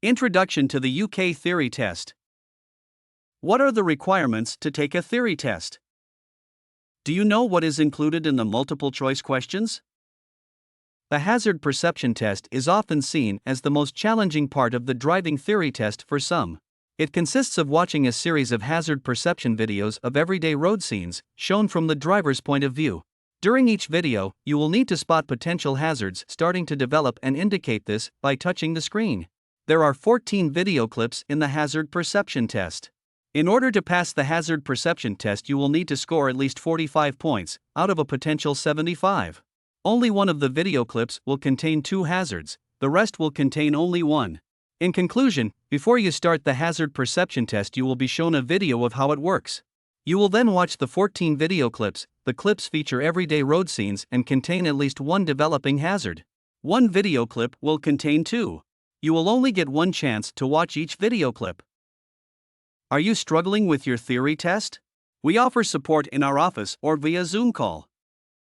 Introduction to the UK Theory Test. What are the requirements to take a theory test? Do you know what is included in the multiple choice questions? The hazard perception test is often seen as the most challenging part of the driving theory test for some. It consists of watching a series of hazard perception videos of everyday road scenes, shown from the driver's point of view. During each video, you will need to spot potential hazards starting to develop and indicate this by touching the screen. There are 14 video clips in the hazard perception test. In order to pass the hazard perception test, you will need to score at least 45 points out of a potential 75. Only one of the video clips will contain 2 hazards, the rest will contain only 1. In conclusion, before you start the hazard perception test, you will be shown a video of how it works. You will then watch the 14 video clips. The clips feature everyday road scenes and contain at least 1 developing hazard. One video clip will contain 2. You will only get 1 chance to watch each video clip. Are you struggling with your theory test? We offer support in our office or via Zoom call.